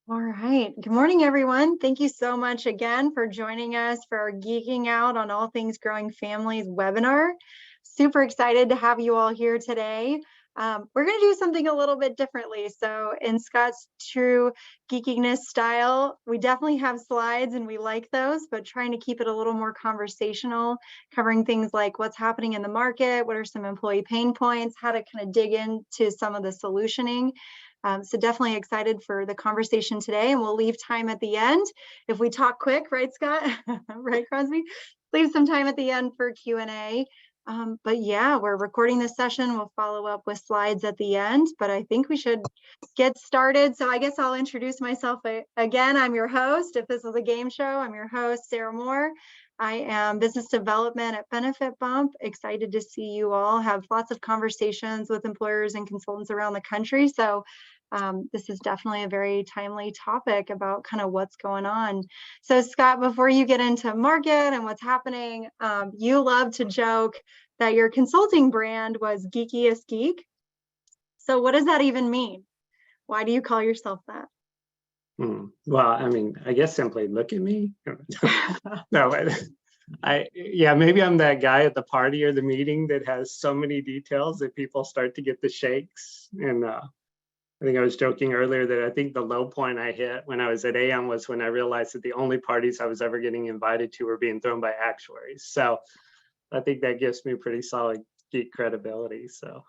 All right. Good morning, everyone. Thank you so much again for joining us for our Geeking Out on All Things Growing Families webinar. Super excited to have you all here today. We're going to do something a little bit differently. So in Scott's true geekiness style, we definitely have slides and we like those, but trying to keep it a little more conversational, covering things like what's happening in the market, what are some employee pain points, how to kind of dig into some of the solutioning. So definitely excited for the conversation today, and we'll leave time at the end. If we talk quick, right, Scott? Right, Crosby? Leave some time at the end for Q&A. But yeah, we're recording this session. We'll follow up with slides at the end, but I think we should get started. So I guess I'll introduce myself again. I'm your host. If this is a game show, I'm your host, Sarah Moore. I am business development at BenefitBump. Excited to see you all have lots of conversations with employers and consultants around the country. So this is definitely a very timely topic about kind of what's going on. So Scott, before you get into market and what's happening, you love to joke that your consulting brand was Geekiest Geek. So what does that even mean? Why do you call yourself that? Well, I mean, I guess simply look at me. No, yeah, maybe I'm that guy at the party or the meeting that has so many details that people start to get the shakes. And I think I was joking earlier that I think the low point I hit when I was at AM was when I realized that the only parties I was ever getting invited to were being thrown by actuaries. So I think that gives me pretty solid geek credibility. So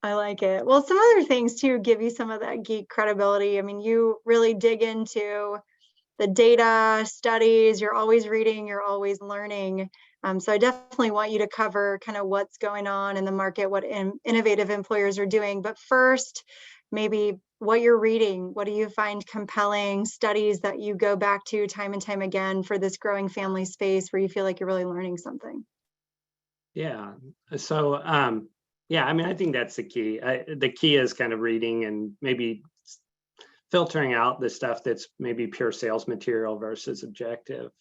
I like it. Well, some other things too give you some of that geek credibility. I mean, you really dig into the data, studies, you're always reading, you're always learning. So I definitely want you to cover kind of what's going on in the market, what innovative employers are doing. But first, maybe what you're reading, what do you find compelling, studies that you go back to time and time again for this growing family space where you feel like you're really learning something? yeah, so yeah, I mean, I think that's the key. The key is kind of reading and maybe filtering out the stuff that's maybe pure sales material versus objective.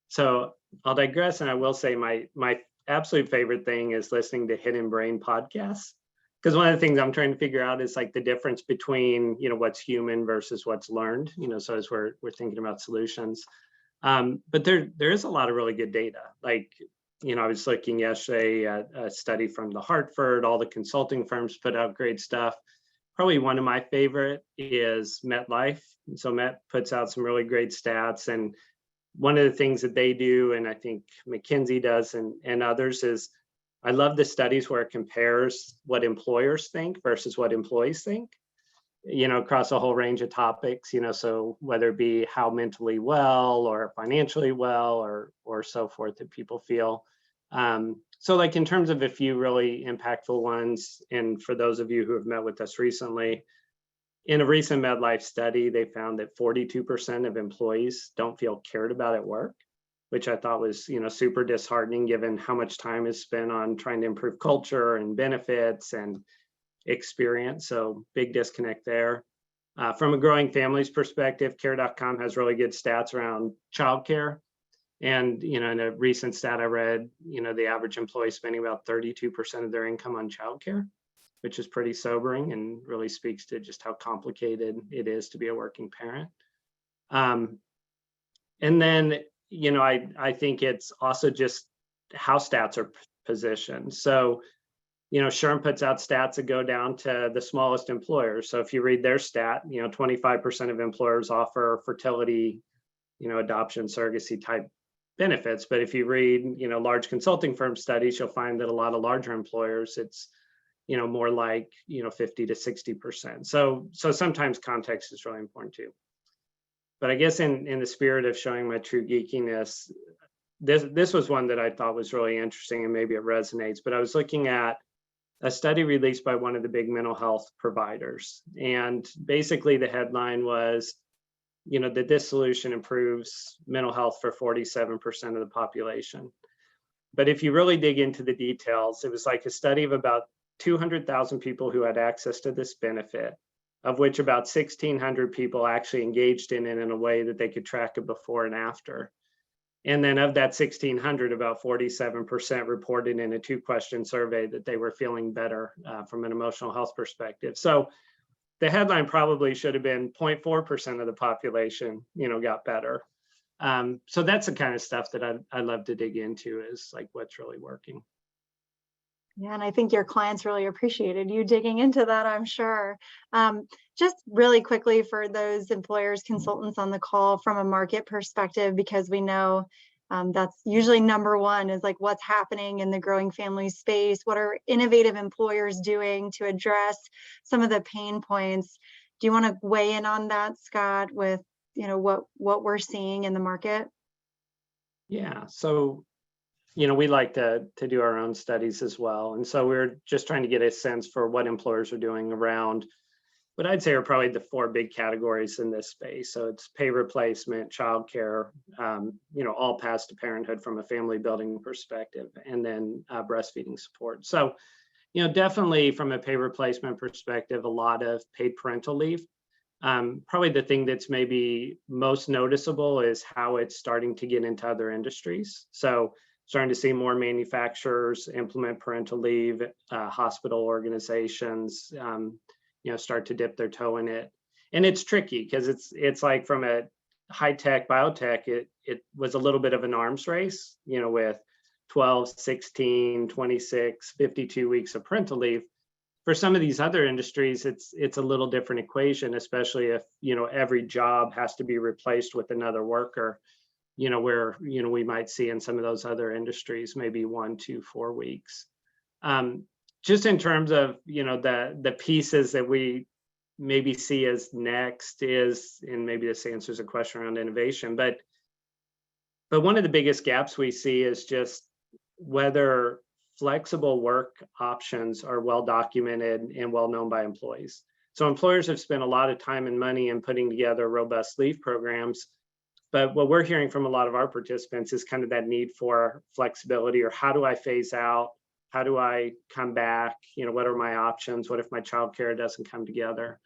So I'll digress, and I will say my absolute favorite thing is listening to Hidden Brain podcasts, because one of the things I'm trying to figure out is like the difference between what's human versus what's learned. So as we're thinking about solutions, but there is a lot of really good data. Like I was looking yesterday at a study from the Hartford. All the consulting firms put out great stuff. Probably one of my favorite is MetLife. So Met puts out some really great stats, and one of the things that they do, and I think McKinsey does and others, is I love the studies where it compares what employers think versus what employees think, across a whole range of topics, so whether it be how mentally well or financially well or so forth that people feel. So like in terms of a few really impactful ones, and for those of you who have met with us recently, in a recent MedLife study, they found that 42% of employees don't feel cared about at work, which I thought was, super disheartening given how much time is spent on trying to improve culture and benefits and experience. So big disconnect there. From a growing families perspective, care.com has really good stats around childcare. And, in a recent stat I read, the average employee spending about 32% of their income on childcare, which is pretty sobering and really speaks to just how complicated it is to be a working parent. And then, I think it's also just how stats are positioned. So, SHRM puts out stats that go down to the smallest employers. So if you read their stat, 25% of employers offer fertility, adoption, surrogacy type benefits. But if you read, large consulting firm studies, you'll find that a lot of larger employers, it's, more like, 50 to 60%. So sometimes context is really important too. But I guess in the spirit of showing my true geekiness, this was one that I thought was really interesting, and maybe it resonates. But I was looking at a study released by one of the big mental health providers. And basically the headline was, that this solution improves mental health for 47% of the population. But if you really dig into the details, it was like a study of about 200,000 people who had access to this benefit, of which about 1,600 people actually engaged in it in a way that they could track a before and after. And then of that 1,600, about 47% reported in a 2-question survey that they were feeling better from an emotional health perspective. So the headline probably should have been 0.4% of the population, got better. So that's the kind of stuff that I love to dig into, is like what's really working. Yeah, and I think your clients really appreciated you digging into that, I'm sure. Just really quickly for those employers, consultants on the call, from a market perspective, because we know that's usually number one, is like what's happening in the growing family space. What are innovative employers doing to address some of the pain points? Do you want to weigh in on that, Scott, with what we're seeing in the market? Yeah, so we like to do our own studies as well. And so we're just trying to get a sense for what employers are doing around what I'd say are probably the four big categories in this space. So it's pay replacement, childcare, all paths to parenthood from a family building perspective, and then breastfeeding support. So, definitely from a pay replacement perspective, a lot of paid parental leave. Probably the thing that's maybe most noticeable is how it's starting to get into other industries. So starting to see more manufacturers implement parental leave, hospital organizations, start to dip their toe in it. And it's tricky because it's like, from a high tech, biotech, it was a little bit of an arms race, with 12, 16, 26, 52 weeks of parental leave. For some of these other industries, it's a little different equation, especially if, every job has to be replaced with another worker, where, we might see in some of those other industries, maybe 1, 2, 4 weeks. Just in terms of, the pieces that we maybe see as next is, and maybe this answers a question around innovation, but one of the biggest gaps we see is just whether flexible work options are well documented and well known by employees. So employers have spent a lot of time and money in putting together robust leave programs, but what we're hearing from a lot of our participants is kind of that need for flexibility, or how do I phase out? How do I come back? What are my options? What if my childcare doesn't come together?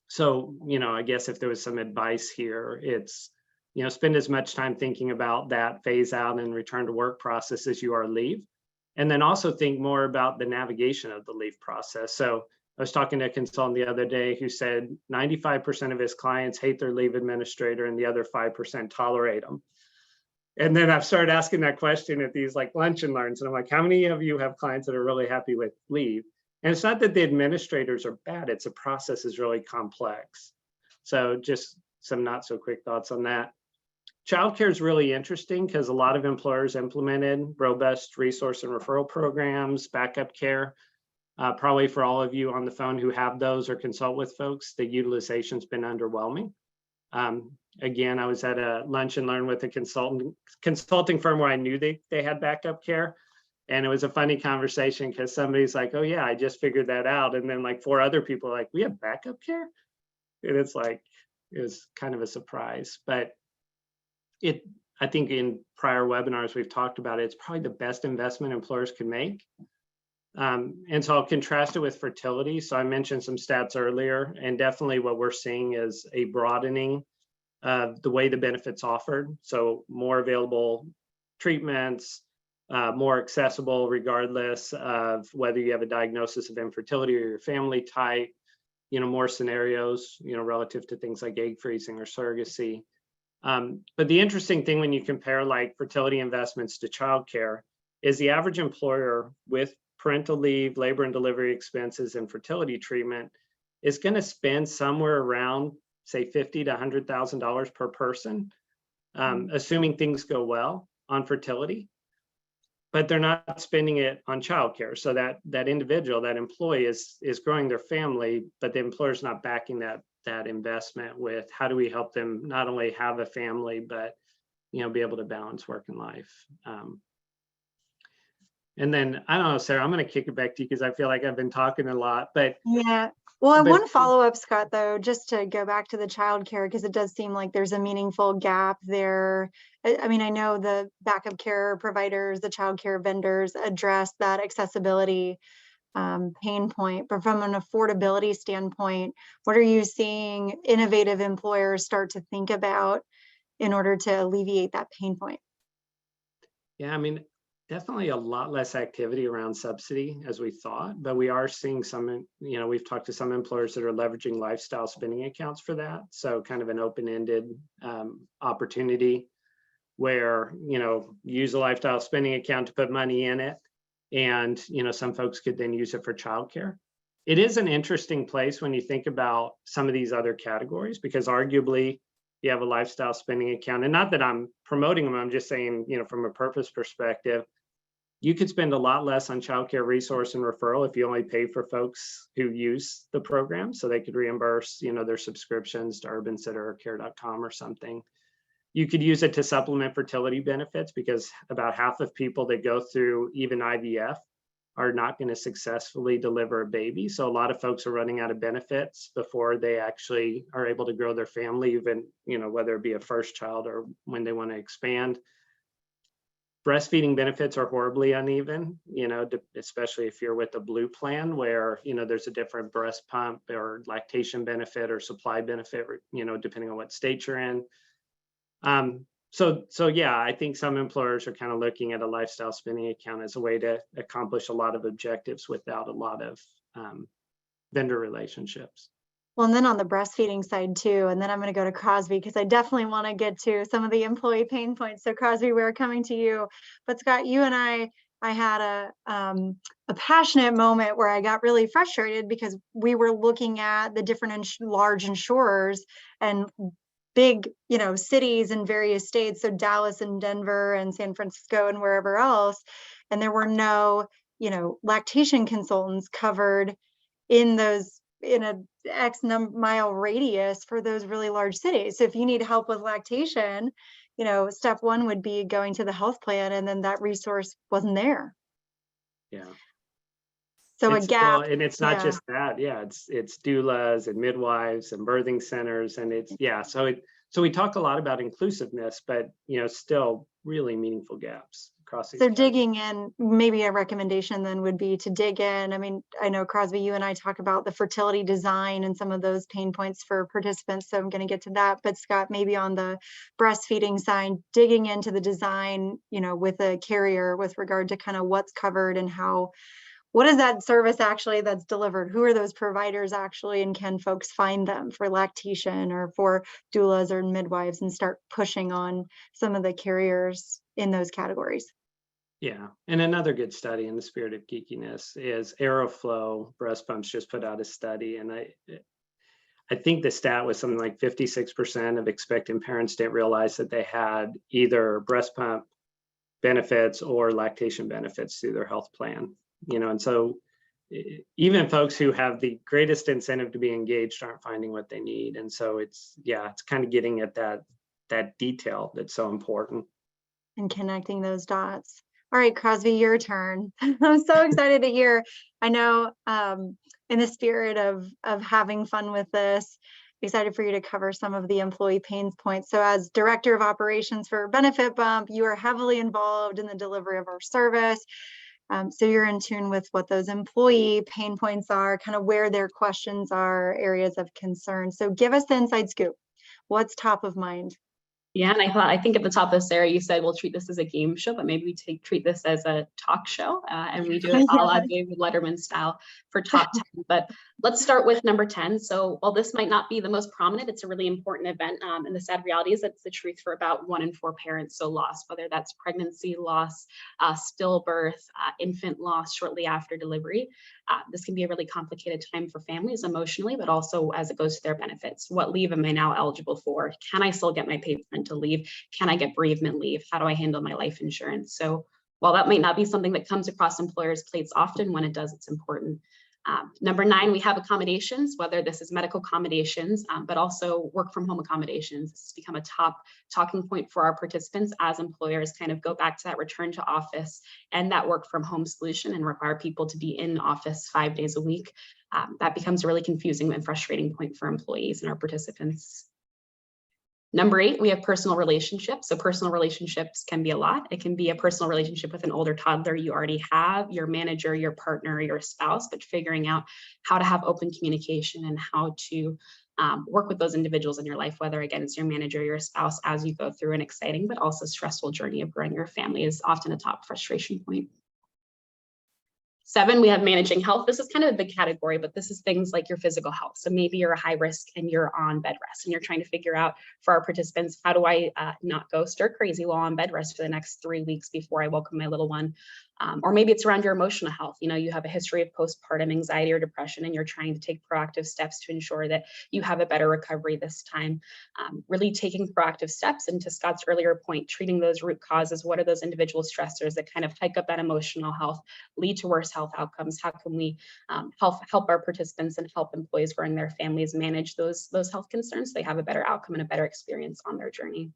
So, I guess if there was some advice here, it's, spend as much time thinking about that phase out and return to work process as you are leave. And then also think more about the navigation of the leave process. So I was talking to a consultant the other day who said 95% of his clients hate their leave administrator and the other 5% tolerate them. And then I've started asking that question at these like lunch and learns. And I'm like, how many of you have clients that are really happy with leave? And it's not that the administrators are bad, it's the process is really complex. So just some not so quick thoughts on that. Childcare is really interesting because a lot of employers implemented robust resource and referral programs, backup care. Probably for all of you on the phone who have those or consult with folks, the utilization's been underwhelming. Again, I was at a lunch and learn with a consulting firm where I knew they had backup care. And it was a funny conversation because somebody's like, oh yeah, I just figured that out. And then like 4 other people are like, we have backup care? And it's like, it was kind of a surprise. But I think in prior webinars we've talked about it, it's probably the best investment employers can make. And so I'll contrast it with fertility. So I mentioned some stats earlier, and definitely what we're seeing is a broadening of the way the benefits offered. So more available treatments, more accessible regardless of whether you have a diagnosis of infertility or your family type, more scenarios, relative to things like egg freezing or surrogacy. But the interesting thing when you compare like fertility investments to childcare is the average employer with parental leave, labor and delivery expenses, and fertility treatment is going to spend somewhere around, say, $50,000 to $100,000 per person, assuming things go well on fertility. But they're not spending it on childcare. So that individual, that employee is growing their family, but the employer's not backing that investment with how do we help them not only have a family, but be able to balance work and life. And then I don't know, Sarah, I'm going to kick it back to you because I feel like I've been talking a lot. But yeah. Well, I want to follow up, Scott, though, just to go back to the childcare, because it does seem like there's a meaningful gap there. I mean, I know the backup care providers, the childcare vendors address that accessibility pain point, but from an affordability standpoint, what are you seeing innovative employers start to think about in order to alleviate that pain point? Yeah, I mean, definitely a lot less activity around subsidy as we thought, but we are seeing some, we've talked to some employers that are leveraging lifestyle spending accounts for that. So kind of an open-ended opportunity where, use a lifestyle spending account to put money in it. And, some folks could then use it for childcare. It is an interesting place when you think about some of these other categories, because arguably you have a lifestyle spending account, and not that I'm promoting them, I'm just saying, from a purpose perspective, you could spend a lot less on childcare resource and referral if you only pay for folks who use the program, so they could reimburse, their subscriptions to Urban Sitter or Care.com or something. You could use it to supplement fertility benefits, because about half of people that go through even IVF are not going to successfully deliver a baby. So a lot of folks are running out of benefits before they actually are able to grow their family, even, whether it be a first child or when they want to expand. Breastfeeding benefits are horribly uneven, especially if you're with a blue plan where, there's a different breast pump or lactation benefit or supply benefit, depending on what state you're in. So yeah, I think some employers are kind of looking at a lifestyle spending account as a way to accomplish a lot of objectives without a lot of vendor relationships. Well, and then on the breastfeeding side too, and then I'm going to go to Crosby because I definitely want to get to some of the employee pain points. So Crosby, we're coming to you. But Scott, you and I had a passionate moment where I got really frustrated because we were looking at the different large insurers and big, cities in various states, so Dallas and Denver and San Francisco and wherever else, and there were no, lactation consultants covered in a X mile radius for those really large cities. So if you need help with lactation, step one would be going to the health plan, and then that resource wasn't there. Yeah. So a gap. Well, and it's not just that. Yeah, it's doulas and midwives and birthing centers, and so we talk a lot about inclusiveness, but still really meaningful gaps across these. So digging in, maybe a recommendation then would be to dig in. I mean, I know Crosby, you and I talk about the fertility design and some of those pain points for participants, so I'm going to get to that. But Scott, maybe on the breastfeeding side, digging into the design, with a carrier with regard to kind of what's covered and what is that service actually that's delivered? Who are those providers actually, and can folks find them for lactation or for doulas or midwives, and start pushing on some of the carriers in those categories? Yeah, and another good study in the spirit of geekiness is Aeroflow Breast Pumps just put out a study, and I think the stat was something like 56% of expectant parents didn't realize that they had either breast pump benefits or lactation benefits through their health plan. And so even folks who have the greatest incentive to be engaged aren't finding what they need. And so it's kind of getting at that detail that's so important. And connecting those dots. All right, Crosby, your turn. I'm so excited to hear. I know in the spirit of having fun with this, excited for you to cover some of the employee pain points. So as Director of Operations for BenefitBump, you are heavily involved in the delivery of our service. So you're in tune with what those employee pain points are, kind of where their questions are, areas of concern. So give us the inside scoop. What's top of mind? Yeah, and I think at the top of Sarah, you said we'll treat this as a game show, but maybe we treat this as a talk show, and we do it a la David Letterman style for top 10. But let's start with number 10. So while this might not be the most prominent, it's a really important event, and the sad reality is that it's the truth for about 1 in 4 parents. So loss, whether that's pregnancy loss, stillbirth, infant loss shortly after delivery. This can be a really complicated time for families emotionally, but also as it goes to their benefits. What leave am I now eligible for? Can I still get my paid parental leave? Can I get bereavement leave? How do I handle my life insurance? So while that might not be something that comes across employers' plates often, when it does, it's important. Number 9, we have accommodations, whether this is medical accommodations, but also work from home accommodations. This has become a top talking point for our participants as employers kind of go back to that return to office and that work from home solution and require people to be in office 5 days a week. That becomes a really confusing and frustrating point for employees and our participants. Number 8, we have personal relationships. So personal relationships can be a lot. It can be a personal relationship with an older toddler you already have, your manager, your partner, your spouse, but figuring out how to have open communication and how to work with those individuals in your life, whether again, it's your manager, your spouse, as you go through an exciting but also stressful journey of growing your family is often a top frustration point. 7, we have managing health. This is kind of a big category, but this is things like your physical health. So maybe you're a high risk and you're on bed rest and you're trying to figure out for our participants, how do I not go stir crazy while on bed rest for the next 3 weeks before I welcome my little one? Or maybe it's around your emotional health. You know, you have a history of postpartum anxiety or depression, and you're trying to take proactive steps to ensure that you have a better recovery this time. Really taking proactive steps, and to Scott's earlier point, treating those root causes. What are those individual stressors that kind of hike up that emotional health, lead to worse health outcomes? How can we help our participants and help employees growing their families manage those health concerns so they have a better outcome and a better experience on their journey?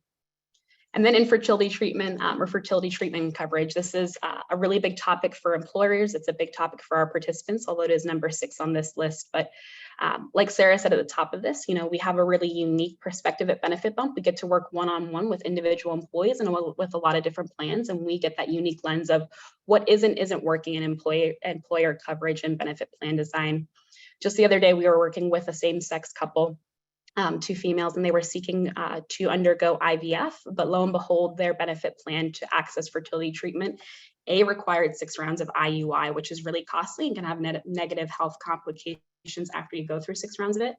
And then infertility treatment or fertility treatment coverage. This is a really big topic for employers. It's a big topic for our participants, although it is number 6 on this list. But like Sarah said at the top of this, you know, we have a really unique perspective at BenefitBump. We get to work one-on-one with individual employees and with a lot of different plans, and we get that unique lens of what isn't working in employer coverage and benefit plan design. Just the other day, we were working with a same-sex couple, 2 females, and they were seeking to undergo IVF, but lo and behold, their benefit plan to access fertility treatment required 6 rounds of IUI, which is really costly and can have negative health complications after you go through 6 rounds of it.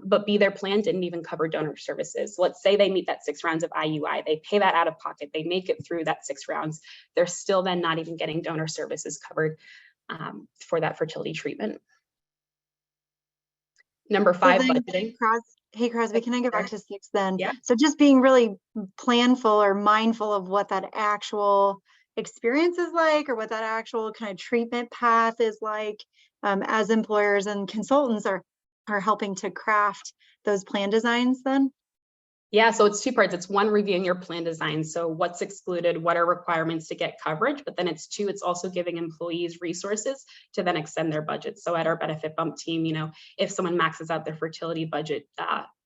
But B, their plan didn't even cover donor services. So let's say they meet that 6 rounds of IUI, they pay that out of pocket, they make it through that 6 rounds, they're still then not even getting donor services covered for that fertility treatment. Number 5, budgeting. Hey, Crosby, can I go back to 6 then? Yeah. So just being really planful or mindful of what that actual experience is like, or what that actual kind of treatment path is like, as employers and consultants are helping to craft those plan designs then? Yeah, so it's 2 parts. It's 1, reviewing your plan design. So what's excluded, what are requirements to get coverage, but then it's 2, it's also giving employees resources to then extend their budget. So at our BenefitBump team, you know, if someone maxes out their fertility budget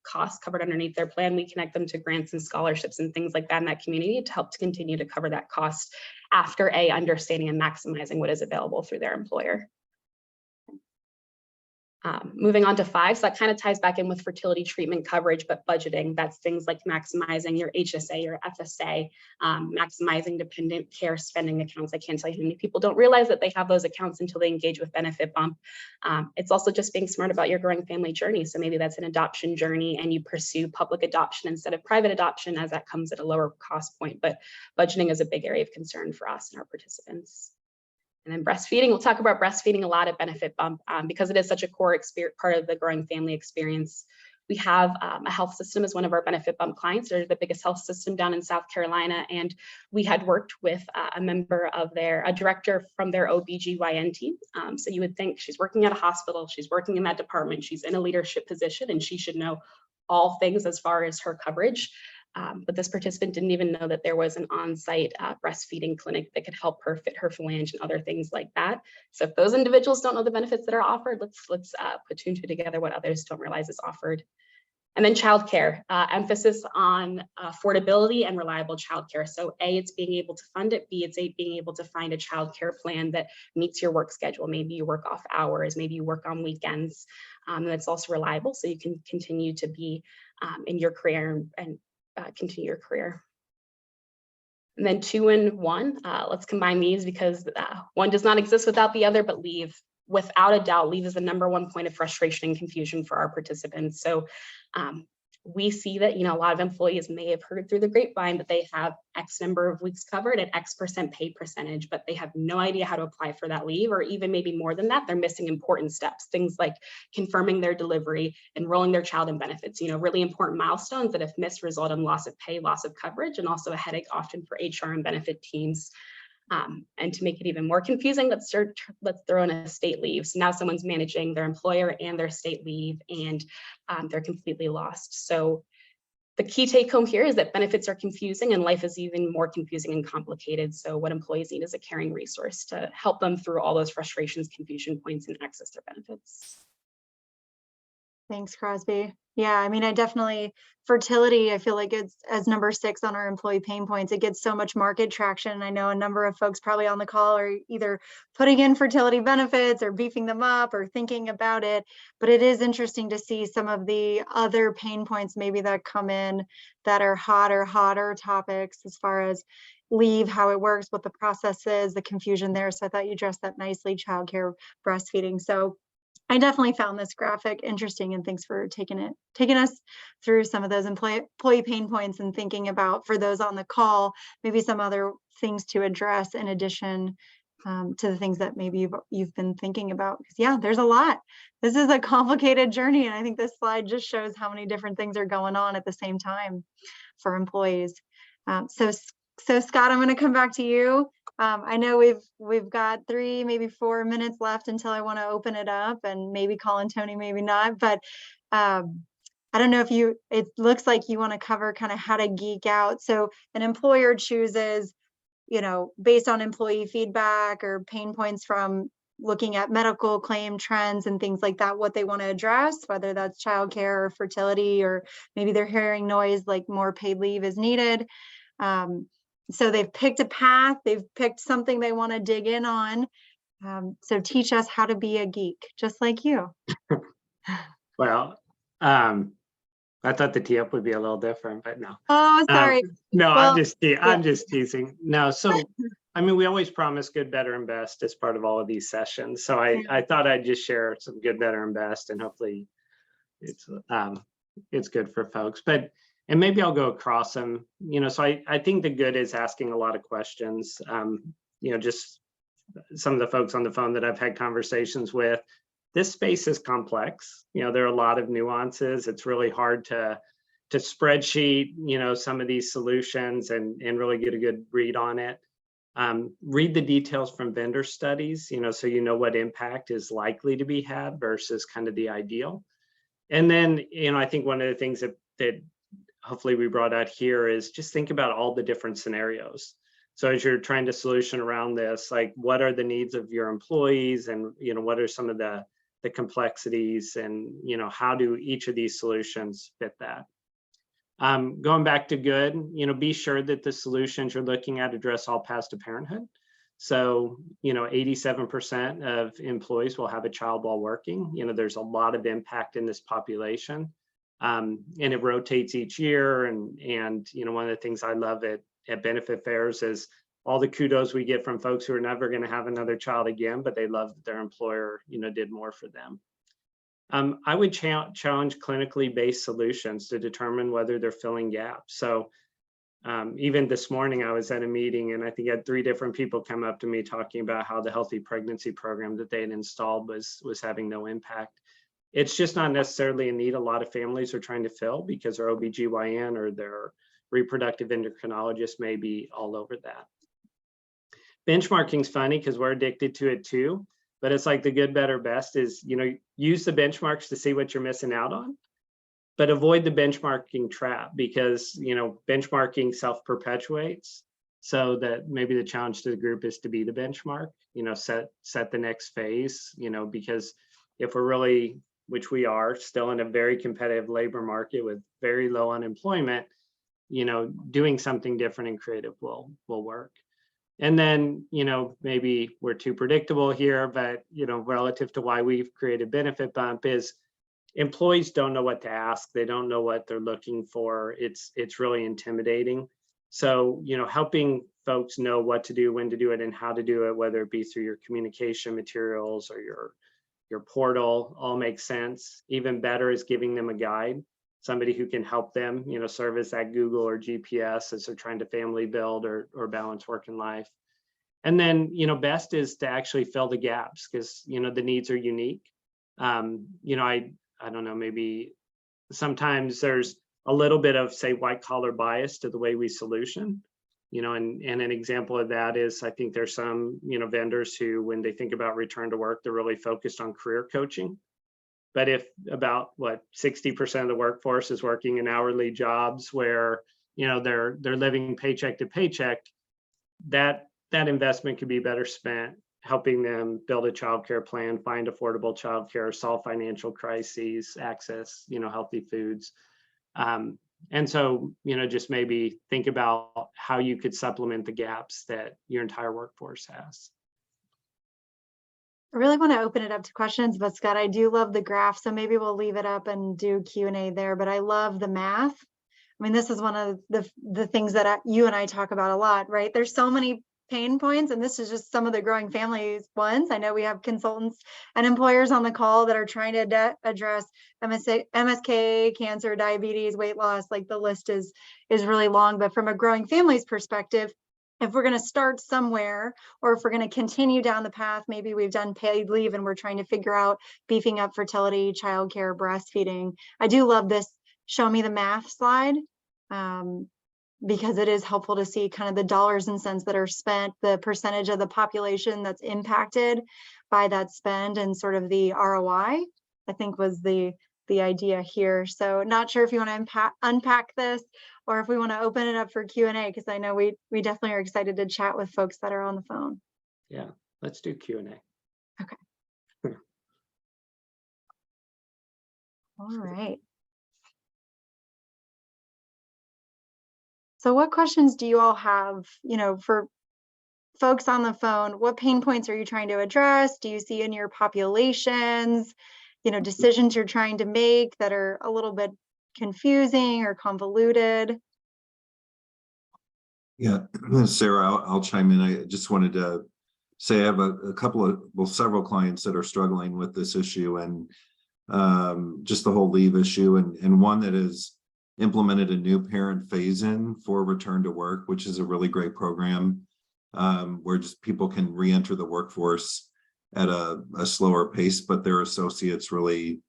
costs covered underneath their plan, we connect them to grants and scholarships and things like that in that community to help to continue to cover that cost after understanding and maximizing what is available through their employer. Moving on to 5, so that kind of ties back in with fertility treatment coverage, but budgeting. That's things like maximizing your HSA, your FSA, maximizing dependent care spending accounts. I can't tell you how many people don't realize that they have those accounts until they engage with BenefitBump. It's also just being smart about your growing family journey. So maybe that's an adoption journey and you pursue public adoption instead of private adoption, as that comes at a lower cost point. But budgeting is a big area of concern for us and our participants. And then breastfeeding, we'll talk about breastfeeding a lot at BenefitBump because it is such a core part of the growing family experience. We have a health system as one of our BenefitBump clients. They're the biggest health system down in South Carolina. And we had worked with a member of a director from their OBGYN team. So you would think she's working at a hospital, she's working in that department, she's in a leadership position, and she should know all things as far as her coverage. But this participant didn't even know that there was an on-site breastfeeding clinic that could help her fit her flange and other things like that. So if those individuals don't know the benefits that are offered, let's put 2 and 2 together, what others don't realize is offered. And then childcare, emphasis on affordability and reliable childcare. So A, it's being able to fund it. B, it's being able to find a childcare plan that meets your work schedule. Maybe you work off hours, maybe you work on weekends, and it's also reliable so you can continue to be in your career and continue your career. And then 2 and 1, let's combine these because 1 does not exist without the other, but leave. Without a doubt, leave is the #1 point of frustration and confusion for our participants. So we see that, you know, a lot of employees may have heard through the grapevine that they have X number of weeks covered at X% pay percentage, but they have no idea how to apply for that leave, or even maybe more than that, they're missing important steps, things like confirming their delivery, enrolling their child in benefits, you know, really important milestones that if missed result in loss of pay, loss of coverage, and also a headache often for HR and benefit teams. And to make it even more confusing, let's throw in a state leave. So now someone's managing their employer and their state leave, and they're completely lost. So the key take home here is that benefits are confusing and life is even more confusing and complicated. So what employees need is a caring resource to help them through all those frustrations, confusion points, and access their benefits. Thanks, Crosby. Yeah, I mean, fertility, I feel like it's as number 6 on our employee pain points. It gets so much market traction. I know a number of folks probably on the call are either putting in fertility benefits or beefing them up or thinking about it. But it is interesting to see some of the other pain points maybe that come in that are hotter topics as far as leave, how it works, what the process is, the confusion there. So I thought you addressed that nicely, childcare, breastfeeding. So I definitely found this graphic interesting, and thanks for taking us through some of those employee pain points and thinking about, for those on the call, maybe some other things to address in addition to the things that maybe you've been thinking about. Because yeah, there's a lot. This is a complicated journey, and I think this slide just shows how many different things are going on at the same time for employees. So Scott, I'm going to come back to you. I know we've got 3, maybe 4 minutes left until I want to open it up, and maybe call in Tony, maybe not. But I don't know if it looks like you want to cover kind of how to geek out. So an employer chooses, based on employee feedback or pain points from looking at medical claim trends and things like that, what they want to address, whether that's childcare or fertility, or maybe they're hearing noise like more paid leave is needed. So they've picked a path, they've picked something they want to dig in on. So teach us how to be a geek, just like you. Well, I thought the tee up would be a little different, but no. Oh, sorry. No, Well, I'm just teasing. No, so I mean, we always promise good, better, and best as part of all of these sessions. So I thought I'd just share some good, better, and best, and hopefully it's good for folks. And maybe I'll go across them. So I think the good is asking a lot of questions. Just some of the folks on the phone that I've had conversations with. This space is complex. There are a lot of nuances. It's really hard to spreadsheet, some of these solutions and really get a good read on it. Read the details from vendor studies, so what impact is likely to be had versus kind of the ideal. And then, I think one of the things that hopefully we brought out here is just think about all the different scenarios. So as you're trying to solution around this, like what are the needs of your employees, and what are some of the complexities, and how do each of these solutions fit that? Going back to good, be sure that the solutions you're looking at address all paths to parenthood. So 87% of employees will have a child while working. There's a lot of impact in this population, and it rotates each year. And one of the things I love at benefit fairs is all the kudos we get from folks who are never going to have another child again, but they love that their employer, did more for them. I would challenge clinically based solutions to determine whether they're filling gaps. So even this morning, I was at a meeting, and I think I had 3 different people come up to me talking about how the healthy pregnancy program that they had installed was having no impact. It's just not necessarily a need a lot of families are trying to fill, because their OBGYN or their reproductive endocrinologist may be all over that. Benchmarking's funny because we're addicted to it too, but it's like the good, better, best is, use the benchmarks to see what you're missing out on, but avoid the benchmarking trap, because, benchmarking self-perpetuates. So that maybe the challenge to the group is to be the benchmark, set the next phase, because if we're really, which we are, still in a very competitive labor market with very low unemployment, doing something different and creative will work. And then, maybe we're too predictable here, but, relative to why we've created BenefitBump is employees don't know what to ask. They don't know what they're looking for. It's really intimidating. So, helping folks know what to do, when to do it, and how to do it, whether it be through your communication materials or your portal, all makes sense. Even better is giving them a guide, somebody who can help them, serve as that Google or GPS as they're trying to family build or balance work and life. And then, best is to actually fill the gaps, because, the needs are unique. I don't know, maybe sometimes there's a little bit of, say, white collar bias to the way we solution, and an example of that is, I think there's some, vendors who, when they think about return to work, they're really focused on career coaching. But if about 60% of the workforce is working in hourly jobs where, they're living paycheck to paycheck, that investment could be better spent helping them build a childcare plan, find affordable childcare, solve financial crises, access, healthy foods. And so, just maybe think about how you could supplement the gaps that your entire workforce has. I really want to open it up to questions, but Scott, I do love the graph, so maybe we'll leave it up and do Q&A there, but I love the math. I mean, this is one of the things that you and I talk about a lot, right? There's so many pain points, and this is just some of the growing families ones. I know we have consultants and employers on the call that are trying to address MSK, cancer, diabetes, weight loss, like the list is really long, but from a growing families perspective, if we're going to start somewhere, or if we're going to continue down the path, maybe we've done paid leave and we're trying to figure out beefing up fertility, childcare, breastfeeding. I do love this show me the math slide, because it is helpful to see kind of the dollars and cents that are spent, the percentage of the population that's impacted by that spend, and sort of the ROI, I think was the idea here. So not sure if you want to unpack this, or if we want to open it up for Q&A, because I know we definitely are excited to chat with folks that are on the phone. Yeah, let's do Q&A. Okay. All right. So what questions do you all have, for folks on the phone? What pain points are you trying to address? Do you see in your populations, decisions you're trying to make that are a little bit confusing or convoluted? Yeah, Sarah, I'll chime in. I just wanted to say I have several clients that are struggling with this issue, and just the whole leave issue, and one that has implemented a new parent phase-in for return to work, which is a really great program, where just people can re-enter the workforce at a slower pace, but their associates really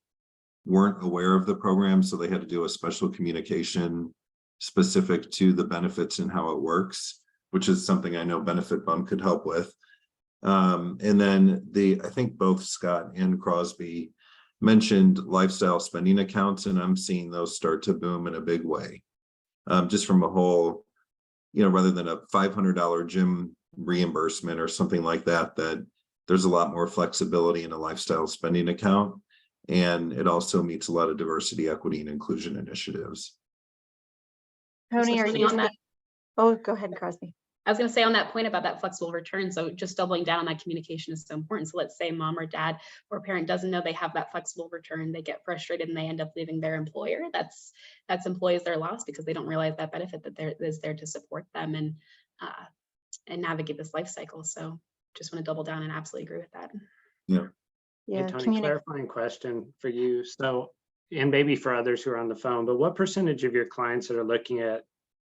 weren't aware of the program, so they had to do a special communication specific to the benefits and how it works, which is something I know BenefitBump could help with. And then I think both Scott and Crosby mentioned lifestyle spending accounts, and I'm seeing those start to boom in a big way. Just from a whole, rather than a $500 gym reimbursement or something like that, that there's a lot more flexibility in a lifestyle spending account. And it also meets a lot of diversity, equity, and inclusion initiatives. Tony, are you on that? Oh, go ahead, Crosby. I was going to say on that point about that flexible return, so just doubling down on that communication is so important. So let's say mom or dad or parent doesn't know they have that flexible return, they get frustrated and they end up leaving their employer. That's employees their loss, because they don't realize that benefit that is there to support them and navigate this life cycle. So just want to double down and absolutely agree with that. Yeah. Yeah, Hey, Tony, clarifying question for you. So, and maybe for others who are on the phone, but what percentage of your clients that are looking at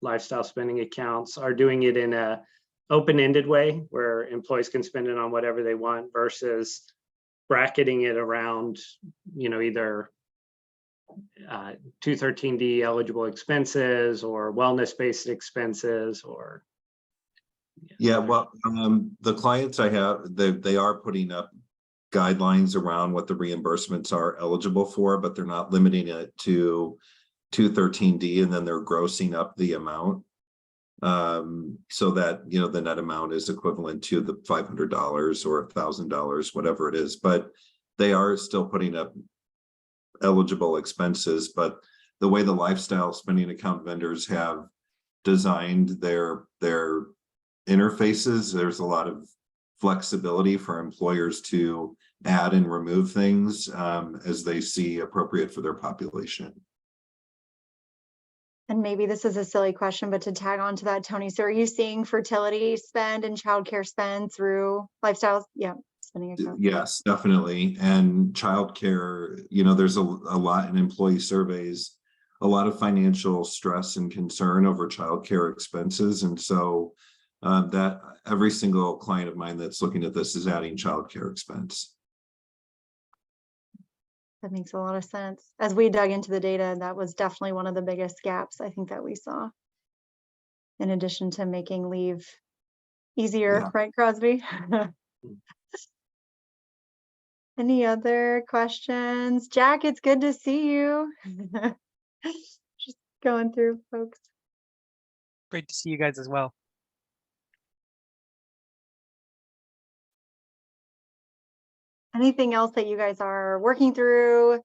lifestyle spending accounts are doing it in a open-ended way where employees can spend it on whatever they want, versus bracketing it around, either 213D eligible expenses or wellness-based expenses, or? Yeah, well, the clients I have, they are putting up guidelines around what the reimbursements are eligible for, but they're not limiting it to 213D, and then they're grossing up the amount, so that the net amount is equivalent to the $500 or $1,000, whatever it is. But they are still putting up eligible expenses. But the way the lifestyle spending account vendors have designed their interfaces, there's a lot of flexibility for employers to add and remove things as they see appropriate for their population. And maybe this is a silly question, but to tag on to that, Tony, so are you seeing fertility spend and childcare spend through lifestyles? Yeah, spending accounts. Yes, definitely. And childcare, there's a lot in employee surveys, a lot of financial stress and concern over childcare expenses. And so that every single client of mine that's looking at this is adding childcare expense. That makes a lot of sense. As we dug into the data, that was definitely one of the biggest gaps I think that we saw, in addition to making leave easier, Yeah. right, Crosby? Any other questions? Jack, it's good to see you. Just going through, folks. Great to see you guys as well. Anything else that you guys are working through,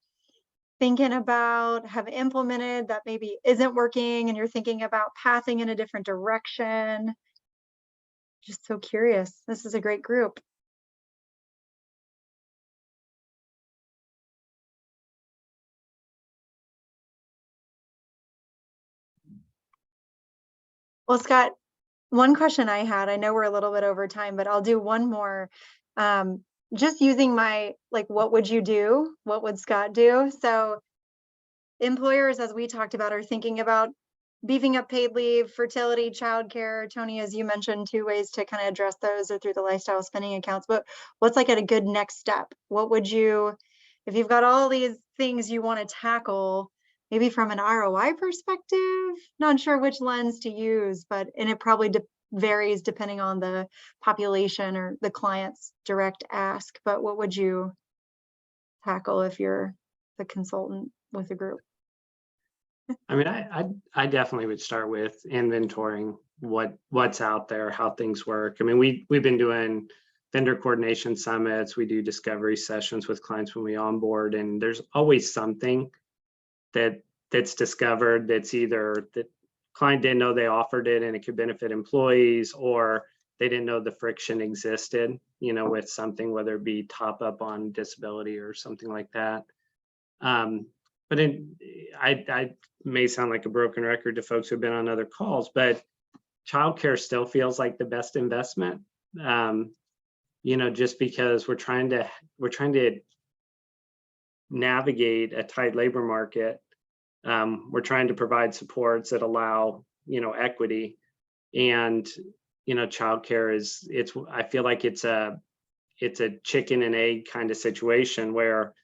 thinking about, have implemented that maybe isn't working and you're thinking about pathing in a different direction? Just so curious. This is a great group. Well, Scott, one question I had, I know we're a little bit over time, but I'll do one more. Just using my, like, what would you do? What would Scott do? So employers, as we talked about, are thinking about beefing up paid leave, fertility, childcare. Tony, as you mentioned, 2 ways to kind of address those are through the lifestyle spending accounts. But what's like a good next step? What would you, if you've got all these things you want to tackle, maybe from an ROI perspective, not sure which lens to use, but, and it probably varies depending on the population or the client's direct ask, but what would you tackle if you're the consultant with a group? I mean, I definitely would start with inventorying what's out there, how things work. I mean, we've been doing vendor coordination summits. We do discovery sessions with clients when we onboard, and there's always something that's discovered that's either the client didn't know they offered it and it could benefit employees, or they didn't know the friction existed, you know, with something, whether it be top up on disability or something like that. But I may sound like a broken record to folks who've been on other calls, but childcare still feels like the best investment. You know, just because we're trying to navigate a tight labor market. We're trying to provide supports that allow, you know, equity, and, you know, childcare I feel like it's a chicken and egg kind of situation where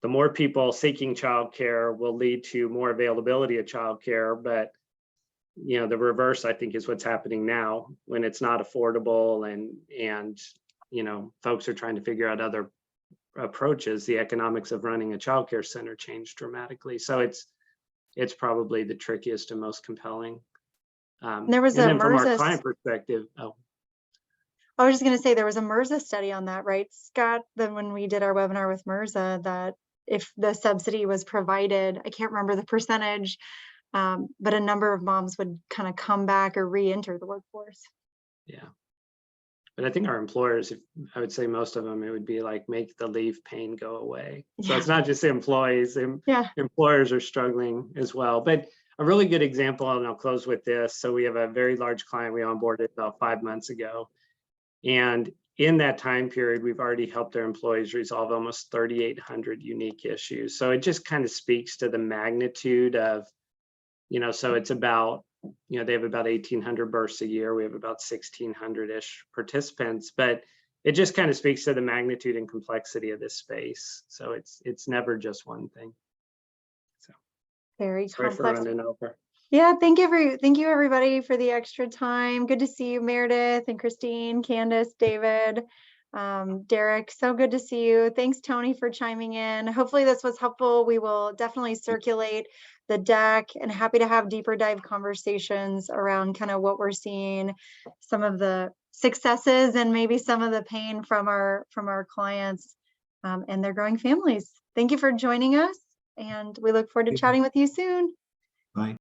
the more people seeking childcare will lead to more availability of childcare, but, you know, the reverse, I think, is what's happening now when it's not affordable and, you know, folks are trying to figure out other approaches. The economics of running a childcare center change dramatically. So it's probably the trickiest and most compelling. There was and a then from our MRSA client perspective, I was just going to say there was a MRSA study on that, right, Scott? Then when we did our webinar with MRSA, that if the subsidy was provided, I can't remember the percentage, but a number of moms would kind of come back or re-enter the workforce. Yeah. But I think our employers, I would say most of them, it would be like, make the leave pain go away. So it's not just employees, employers are struggling as well. But a really good example, and I'll close with this. So we have a very large client we onboarded about 5 months ago. And in that time period, we've already helped their employees resolve almost 3,800 unique issues. So it just kind of speaks to the magnitude of, you know, so it's about, you know, they have about 1,800 births a year. We have about 1,600-ish participants, but it just kind of speaks to the magnitude and complexity of this space. So it's never just one thing. So very sorry complex. for running over. Yeah, thank you everybody for the extra time. Good to see you, Meredith and Christine, Candace, David, Derek. So good to see you. Thanks, Tony, for chiming in. Hopefully this was helpful. We will definitely circulate the deck, and happy to have deeper dive conversations around kind of what we're seeing, some of the successes and maybe some of the pain from our clients and their growing families. Thank you for joining us, and we look forward to chatting with you soon. Bye.